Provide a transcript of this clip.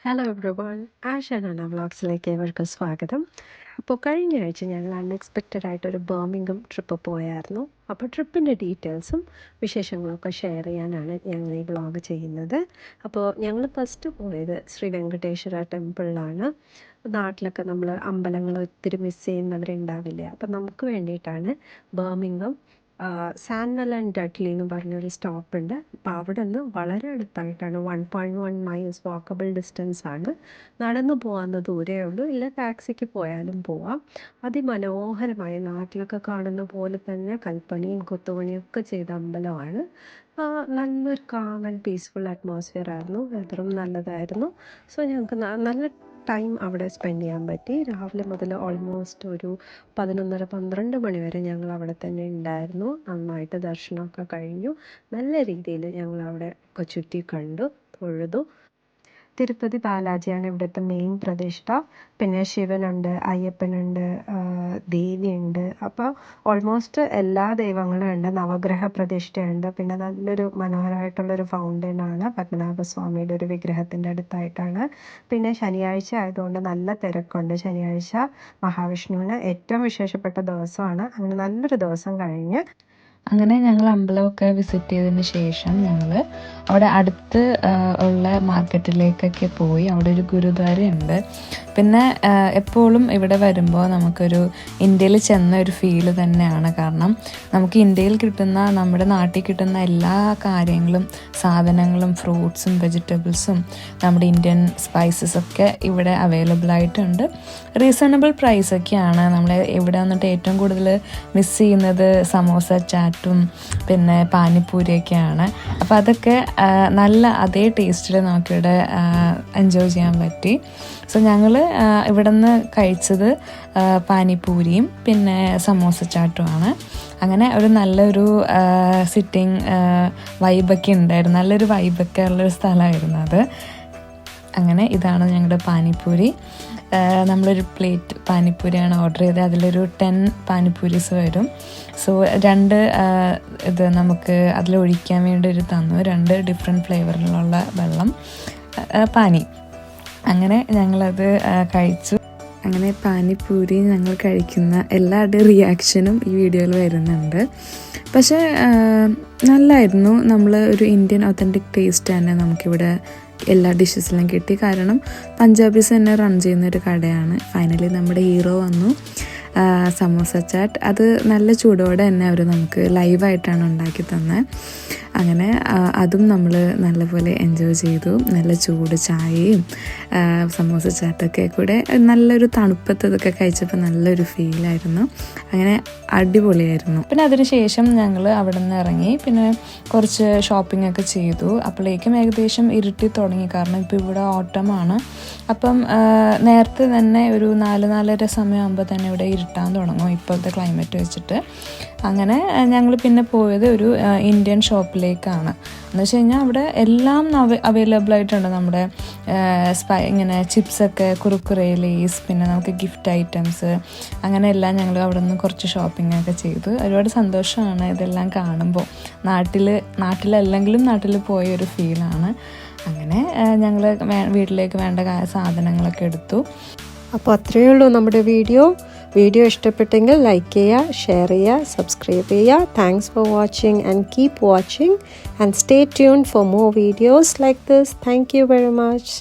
Hello everyone, ആഷാനാണ് വ്ളോഗ്സിലേക്ക് ഏവർക്കും സ്വാഗതം. അപ്പോൾ കഴിഞ്ഞ ആഴ്ച ഞങ്ങൾ അൺഎക്സ്പെക്റ്റഡ് ആയിട്ടൊരു ബർമിംഗം ട്രിപ്പ് പോയായിരുന്നു. അപ്പോൾ ട്രിപ്പിൻ്റെ ഡീറ്റെയിൽസും വിശേഷങ്ങളൊക്കെ ഷെയർ ചെയ്യാനാണ് ഞങ്ങൾ ഈ വ്ളോഗ് ചെയ്യുന്നത്. അപ്പോൾ ഞങ്ങൾ ഫസ്റ്റ് പോയത് ശ്രീ വെങ്കടേശ്വര ടെമ്പിളിലാണ്. നാട്ടിലൊക്കെ നമ്മൾ അമ്പലങ്ങൾ ഒത്തിരി മിസ് ചെയ്യുന്നവരുണ്ടാവില്ലേ, അപ്പോൾ നമുക്ക് വേണ്ടിയിട്ടാണ് ബർമിംഗം സാൻവൽ ആൻഡ് ഡഡ്ലി എന്ന് പറഞ്ഞൊരു സ്റ്റോപ്പുണ്ട്. അപ്പോൾ അവിടെ നിന്ന് വളരെ അടുത്തായിട്ടാണ്, 1.1 മൈൽസ് വാക്കബിൾ ഡിസ്റ്റൻസ് ആണ്. നടന്നു പോകാവുന്ന ദൂരമേ ഉള്ളൂ, ഇല്ല ടാക്സിക്ക് പോയാലും പോവാം. അതിമനോഹരമായ നാട്ടിലൊക്കെ കാണുന്ന പോലെ തന്നെ കൽപ്പണിയും കൊത്തുപണിയും ഒക്കെ ചെയ്ത അമ്പലമാണ്. നല്ലൊരു കാം ആൻഡ് പീസ്ഫുൾ അറ്റ്മോസ്ഫിയർ ആയിരുന്നു. വെതറും നല്ലതായിരുന്നു. സോ ഞങ്ങൾക്ക് നല്ല ടൈം അവിടെ സ്പെൻഡ് ചെയ്യാൻ പറ്റി. രാവിലെ മുതൽ ഓൾമോസ്റ്റ് ഒരു 11:30-12 മണി വരെ ഞങ്ങൾ അവിടെ തന്നെ ഉണ്ടായിരുന്നു. നന്നായിട്ട് ദർശനമൊക്കെ കഴിഞ്ഞു. നല്ല രീതിയിൽ ഞങ്ങൾ അവിടെ ഒക്കെ ചുറ്റി കണ്ടു, തൊഴുതു. തിരുപ്പതി ബാലാജിയാണ് ഇവിടുത്തെ മെയിൻ പ്രതിഷ്ഠ. പിന്നെ ശിവനുണ്ട്, അയ്യപ്പനുണ്ട്, ദേവിയുണ്ട്. അപ്പോൾ ഓൾമോസ്റ്റ് എല്ലാ ദൈവങ്ങളും ഉണ്ട്. നവഗ്രഹ പ്രതിഷ്ഠയുണ്ട്. പിന്നെ നല്ലൊരു മനോഹരമായിട്ടുള്ളൊരു ഫൗണ്ടനാണ് പത്മനാഭസ്വാമിയുടെ ഒരു വിഗ്രഹത്തിൻ്റെ അടുത്തായിട്ടാണ്. പിന്നെ ശനിയാഴ്ച ആയതുകൊണ്ട് നല്ല തിരക്കുണ്ട്. ശനിയാഴ്ച മഹാവിഷ്ണുവിന് ഏറ്റവും വിശേഷപ്പെട്ട ദിവസമാണ്. അങ്ങനെ നല്ലൊരു ദിവസം കഴിഞ്ഞ് അങ്ങനെ ഞങ്ങൾ അമ്പലമൊക്കെ വിസിറ്റ് ചെയ്തതിന് ശേഷം ഞങ്ങൾ അവിടെ അടുത്ത് ഉള്ള മാർക്കറ്റിലേക്കൊക്കെ പോയി. അവിടെ ഒരു ഗുരുദ്വാരയുണ്ട്. പിന്നെ എപ്പോഴും ഇവിടെ വരുമ്പോൾ നമുക്കൊരു ഇന്ത്യയിൽ ചെന്ന ഒരു ഫീല് തന്നെയാണ്. കാരണം നമുക്ക് ഇന്ത്യയിൽ കിട്ടുന്ന, നമ്മുടെ നാട്ടിൽ കിട്ടുന്ന എല്ലാ കാര്യങ്ങളും, സാധനങ്ങളും, ഫ്രൂട്ട്സും വെജിറ്റബിൾസും നമ്മുടെ ഇന്ത്യൻ സ്പൈസസൊക്കെ ഇവിടെ അവൈലബിൾ ആയിട്ടുണ്ട്. റീസണബിൾ പ്രൈസൊക്കെയാണ്. നമ്മൾ ഇവിടെ വന്നിട്ട് ഏറ്റവും കൂടുതൽ മിസ് ചെയ്യുന്നത് സമോസ, ചാറ്റും പിന്നെ പാനിപ്പൂരിയൊക്കെയാണ്. അപ്പോൾ അതൊക്കെ നല്ല അതേ ടേസ്റ്റിൽ നമുക്കിവിടെ എൻജോയ് ചെയ്യാൻ പറ്റി. സോ ഞങ്ങൾ ഇവിടെ നിന്ന് കഴിച്ചത് പാനിപ്പൂരിയും പിന്നെ സമോസ ചാട്ടുമാണ്. അങ്ങനെ ഒരു നല്ലൊരു സിറ്റിംഗ് വൈബൊക്കെ ഉണ്ടായിരുന്നു. നല്ലൊരു വൈബൊക്കെ ഉള്ളൊരു സ്ഥലമായിരുന്നു അത്. അങ്ങനെ ഇതാണ് ഞങ്ങളുടെ പാനിപ്പൂരി. നമ്മളൊരു പ്ലേറ്റ് പാനിപ്പൂരിയാണ് ഓർഡർ ചെയ്തത്. അതിലൊരു 10 പാനിപ്പൂരീസ് വരും. സോ 2 ഇത് നമുക്ക് അതിലൊഴിക്കാൻ വേണ്ടി ഒരു തന്നു. 2 ഡിഫറെൻറ്റ് ഫ്ലേവറിലുള്ള വെള്ളം, പാനി. അങ്ങനെ ഞങ്ങളത് കഴിച്ചു. അങ്ങനെ പാനിപ്പൂരി ഞങ്ങൾ കഴിക്കുന്ന എല്ലാവരുടെയും റിയാക്ഷനും ഈ വീഡിയോയിൽ വരുന്നുണ്ട്. പക്ഷേ നല്ലായിരുന്നു. നമ്മൾ ഒരു ഇന്ത്യൻ ഒത്തൻറ്റിക് ടേസ്റ്റ് തന്നെ നമുക്കിവിടെ എല്ലാ ഡിഷസിലും കിട്ടി. കാരണം പഞ്ചാബീസ് തന്നെ റൺ ചെയ്യുന്നൊരു കടയാണ്. ഫൈനലി നമ്മുടെ ഹീറോ വന്നു. സമോസ ചാറ്റ് അത് നല്ല ചൂടോടെ തന്നെ അവർ നമുക്ക് ലൈവായിട്ടാണ് ഉണ്ടാക്കി തന്നത്. അങ്ങനെ അതും നമ്മൾ നല്ലപോലെ എൻജോയ് ചെയ്തു. നല്ല ചൂട് ചായയും സമോസ ചാറ്റൊക്കെ കൂടെ നല്ലൊരു തണുപ്പത്ത് ഇതൊക്കെ കഴിച്ചപ്പോൾ നല്ലൊരു ഫീലായിരുന്നു. അങ്ങനെ അടിപൊളിയായിരുന്നു. പിന്നെ അതിന് ശേഷം ഞങ്ങൾ അവിടെ നിന്ന് ഇറങ്ങി. പിന്നെ കുറച്ച് ഷോപ്പിംഗ് ഒക്കെ ചെയ്തു. അപ്പോഴേക്കും ഏകദേശം ഇരുട്ടി തുടങ്ങി. കാരണം ഇപ്പോൾ ഇവിടെ ഓട്ടമാണ്. അപ്പം നേരത്തെ തന്നെ ഒരു 4-4:30 സമയമാകുമ്പോൾ തന്നെ ഇവിടെ ഇരുട്ടാൻ തുടങ്ങും ഇപ്പോഴത്തെ ക്ലൈമറ്റ് വെച്ചിട്ട്. അങ്ങനെ ഞങ്ങൾ പിന്നെ പോയത് ഒരു ഇന്ത്യൻ ഷോപ്പിലേക്കാണ്. എന്ന് വെച്ച് കഴിഞ്ഞാൽ അവിടെ എല്ലാം അവൈലബിൾ ആയിട്ടുണ്ട്. നമ്മുടെ ഇങ്ങനെ ചിപ്സൊക്കെ, കുറുക്കുറേ, ലേസ്, പിന്നെ നമുക്ക് ഗിഫ്റ്റ് ഐറ്റംസ്, അങ്ങനെ എല്ലാം ഞങ്ങൾ അവിടെ നിന്ന് കുറച്ച് ഷോപ്പിംഗ് ഒക്കെ ചെയ്തു. ഒരുപാട് സന്തോഷമാണ് ഇതെല്ലാം കാണുമ്പോൾ. നാട്ടിലല്ലെങ്കിലും നാട്ടിൽ പോയൊരു ഫീലാണ്. അങ്ങനെ ഞങ്ങൾ വീട്ടിലേക്ക് വേണ്ട സാധനങ്ങളൊക്കെ എടുത്തു. അപ്പോൾ അത്രയേ ഉള്ളൂ നമ്മുടെ വീഡിയോ ഇഷ്ടപ്പെട്ടെങ്കിൽ ലൈക്ക് ചെയ്യുക, ഷെയർ ചെയ്യുക, സബ്സ്ക്രൈബ് ചെയ്യുക. Thanks for watching and keep watching and stay tuned for more videos like this. Thank you very much.